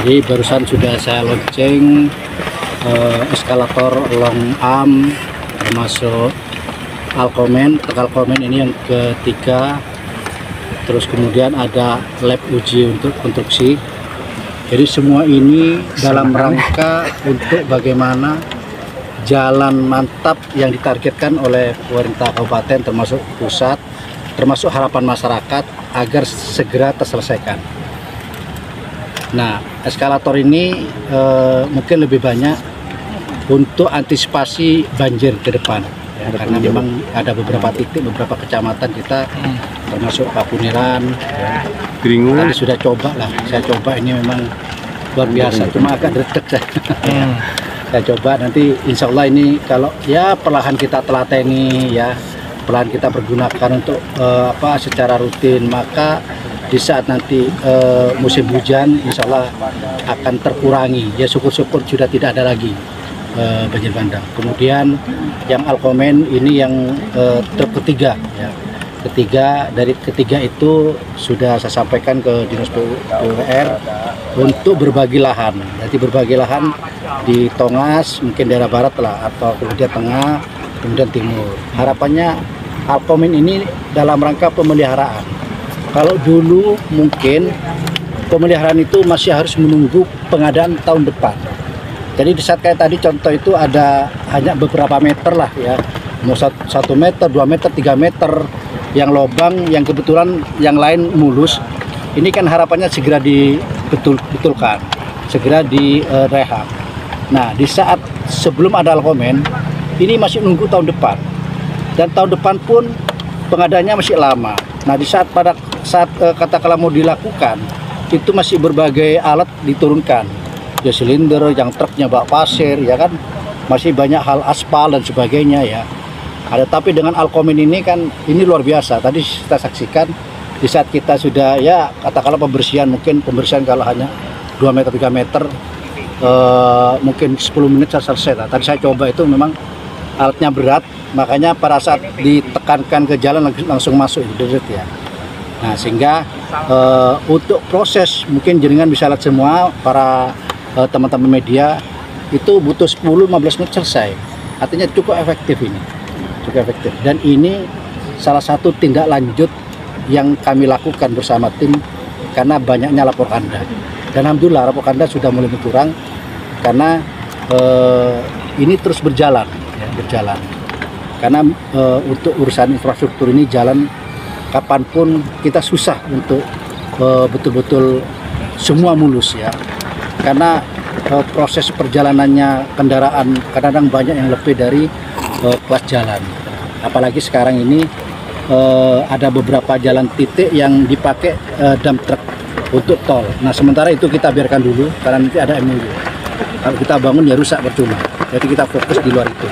Jadi barusan sudah saya lonceng eskalator long arm, termasuk Alcomen, Alcomen ini yang ketiga. Terus kemudian ada lab uji untuk konstruksi. Jadi semua ini dalam rangka untuk bagaimana jalan mantap yang ditargetkan oleh pemerintah kabupaten termasuk pusat, termasuk harapan masyarakat agar segera terselesaikan. Nah, eskalator ini mungkin lebih banyak untuk antisipasi banjir ke depan, ya, karena memang ada beberapa titik, beberapa kecamatan kita, termasuk Papuniran, ya. Tadi sudah coba lah, saya coba ini memang luar biasa, cuma agak dretek saya. Saya coba nanti, insya Allah ini kalau ya perlahan kita telateni, ya perlahan kita pergunakan untuk secara rutin, maka di saat nanti musim hujan insya Allah akan terkurangi, ya syukur-syukur sudah tidak ada lagi banjir bandang. Kemudian yang Alcomen ini yang ketiga, ya. Dari ketiga itu sudah saya sampaikan ke Dinas PUPR untuk berbagi lahan. Jadi berbagi lahan di Tongas, mungkin daerah barat lah, atau kemudian tengah, kemudian timur. Harapannya Alcomen ini dalam rangka pemeliharaan. Kalau dulu mungkin pemeliharaan itu masih harus menunggu pengadaan tahun depan. Jadi di saat kayak tadi contoh itu ada hanya beberapa meter lah, ya, mau 1 meter, 2 meter, 3 meter yang lobang, yang kebetulan yang lain mulus. Ini kan harapannya segera dibetulkan, segera direhab. Nah, di saat sebelum ada Alcomen, ini masih nunggu tahun depan, dan tahun depan pun pengadaannya masih lama. Nah, di saat katakanlah mau dilakukan, itu masih berbagai alat diturunkan, ya silinder, yang truknya bawa pasir, ya kan, masih banyak hal aspal dan sebagainya, ya. Ada, tapi dengan Alcomen ini kan ini luar biasa. Tadi kita saksikan di saat kita sudah, ya katakanlah pembersihan, mungkin pembersihan kalau hanya 2 meter 3 meter mungkin 10 menit selesai. Tadi saya coba itu memang alatnya berat, makanya pada saat ditekankan ke jalan langsung masuk itu, ya. Nah, sehingga untuk proses mungkin jenengan bisa lihat semua para teman-teman media itu butuh 10-15 menit selesai. Artinya cukup efektif ini. Cukup efektif, dan ini salah satu tindak lanjut yang kami lakukan bersama tim karena banyaknya lapor Anda, dan alhamdulillah lapor Anda sudah mulai berkurang karena ini terus berjalan, ya, berjalan karena untuk urusan infrastruktur ini jalan kapanpun kita susah untuk betul-betul semua mulus, ya, karena proses perjalanannya kendaraan kadang-kadang banyak yang lebih dari kelas jalan. Apalagi sekarang ini ada beberapa jalan titik yang dipakai dump truck untuk tol. Nah, sementara itu kita biarkan dulu karena nanti ada MOU. Kalau kita bangun ya rusak percuma. Jadi kita fokus di luar itu.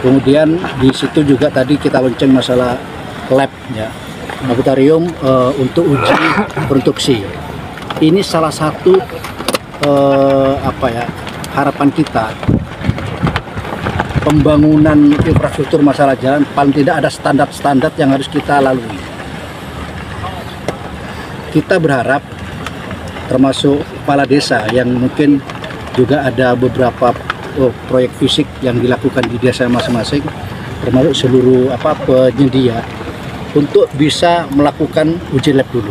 Kemudian di situ juga tadi kita lonceng masalah lab, ya, laboratorium untuk uji produksi. Ini salah satu harapan kita. Pembangunan infrastruktur masalah jalan paling tidak ada standar-standar yang harus kita lalui. Kita berharap termasuk kepala desa yang mungkin juga ada beberapa proyek fisik yang dilakukan di desa masing-masing, termasuk seluruh penyedia, untuk bisa melakukan uji lab dulu,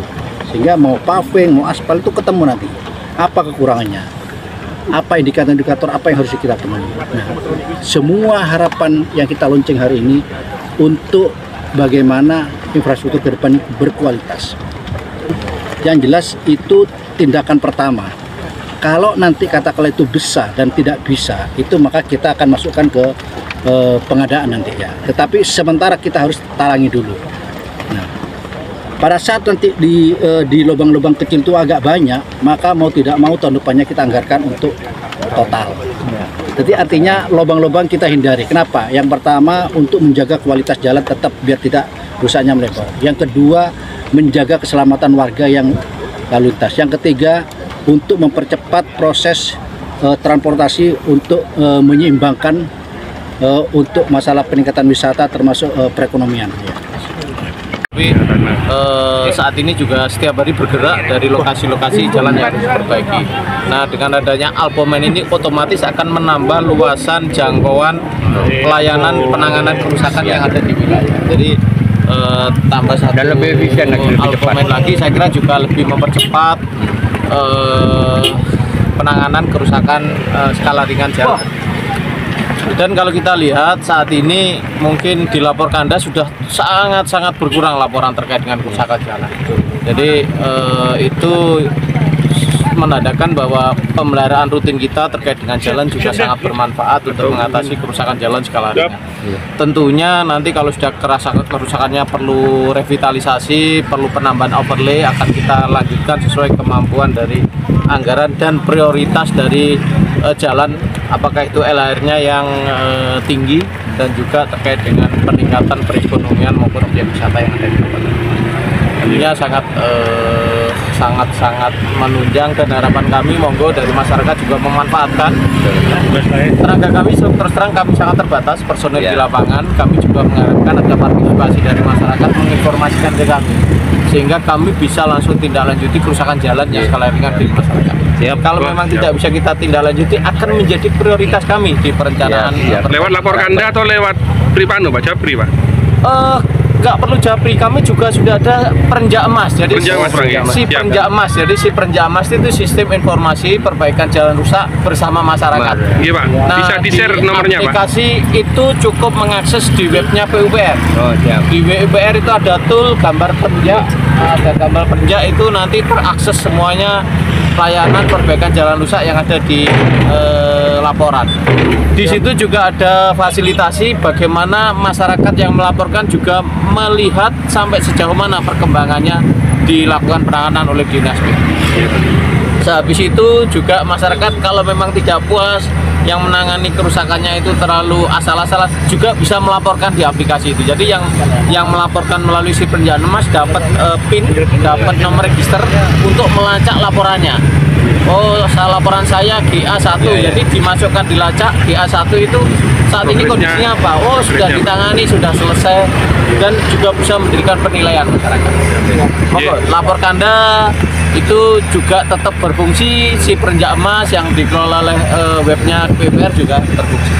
sehingga mau paving, mau aspal itu ketemu nanti apa kekurangannya, apa indikator-indikator apa yang harus kita temui. Nah, semua harapan yang kita lonceng hari ini untuk bagaimana infrastruktur ke depan berkualitas. Yang jelas itu tindakan pertama. Kalau nanti katakanlah itu bisa dan tidak bisa, itu maka kita akan masukkan ke pengadaan nanti, ya. Tetapi sementara kita harus talangi dulu. Nah, pada saat nanti di lubang-lubang kecil itu agak banyak, maka mau tidak mau tahun depannya kita anggarkan untuk total. Jadi artinya lubang-lubang kita hindari. Kenapa? Yang pertama untuk menjaga kualitas jalan tetap biar tidak rusaknya melebar. Yang kedua menjaga keselamatan warga yang lalu lintas. Yang ketiga untuk mempercepat proses transportasi untuk menyeimbangkan untuk masalah peningkatan wisata termasuk perekonomian. Tapi saat ini juga setiap hari bergerak dari lokasi-lokasi jalan yang harus diperbaiki. Nah, dengan adanya Alpomen ini otomatis akan menambah luasan jangkauan pelayanan penanganan kerusakan yang ada di wilayah. Jadi tambah satu dan lebih efisien lagi, lebih Alpomen lagi, saya kira juga lebih mempercepat penanganan kerusakan skala ringan jalan. Dan kalau kita lihat saat ini mungkin di Laporkanda sudah sangat-sangat berkurang laporan terkait dengan kerusakan jalan. Jadi itu menandakan bahwa pemeliharaan rutin kita terkait dengan jalan juga sangat bermanfaat untuk mengatasi kerusakan jalan skala ringan. Tentunya nanti kalau sudah kerusakannya perlu revitalisasi, perlu penambahan overlay, akan kita lanjutkan sesuai kemampuan dari anggaran dan prioritas dari jalan, apakah itu LHR-nya yang tinggi dan juga terkait dengan peningkatan perekonomian maupun objek wisata yang ada di kabupaten. Tentunya sangat menunjang, dan harapan kami monggo dari masyarakat juga memanfaatkan. Tenaga kami terus terang kami sangat terbatas personel di lapangan. Kami juga mengharapkan ada partisipasi dari masyarakat menginformasikan ke kami, sehingga kami bisa langsung tindak lanjuti kerusakan jalan yang skala ringan di masyarakat. Kalau memang tidak bisa kita tindak lanjuti, akan menjadi prioritas kami di perencanaan. Lewat Laporkanda atau lewat Pripano, Pak? Japri, Pak? Nggak perlu Japri, kami juga sudah ada Perenjak Emas. Jadi si Perenjak Emas, jadi si Perenjak Emas itu sistem informasi perbaikan jalan rusak bersama masyarakat. Iya, Pak. Nah, bisa di-share nomornya, Pak? Aplikasi itu cukup mengakses di webnya PUPR. Di PUPR itu ada tool gambar perenjak, ada gambar perenjak itu nanti terakses semuanya layanan perbaikan jalan rusak yang ada di laporan. Di situ juga ada fasilitasi bagaimana masyarakat yang melaporkan juga melihat sampai sejauh mana perkembangannya dilakukan penanganan oleh Dinas P. Sehabis itu juga masyarakat kalau memang tidak puas yang menangani kerusakannya itu terlalu asal-asalan, juga bisa melaporkan di aplikasi itu. Jadi yang melaporkan melalui si Perenjak Emas dapat PIN, dapat nomor register untuk melacak laporannya. Oh, laporan saya GA1, jadi dimasukkan dilacak GA1 itu saat ini kondisinya apa? Oh, sudah ditangani, sudah selesai, dan juga bisa memberikan penilaian masyarakat. Laporkanda itu juga tetap berfungsi, si Perenjak Emas yang dikelola oleh webnya PUPR juga terfungsi.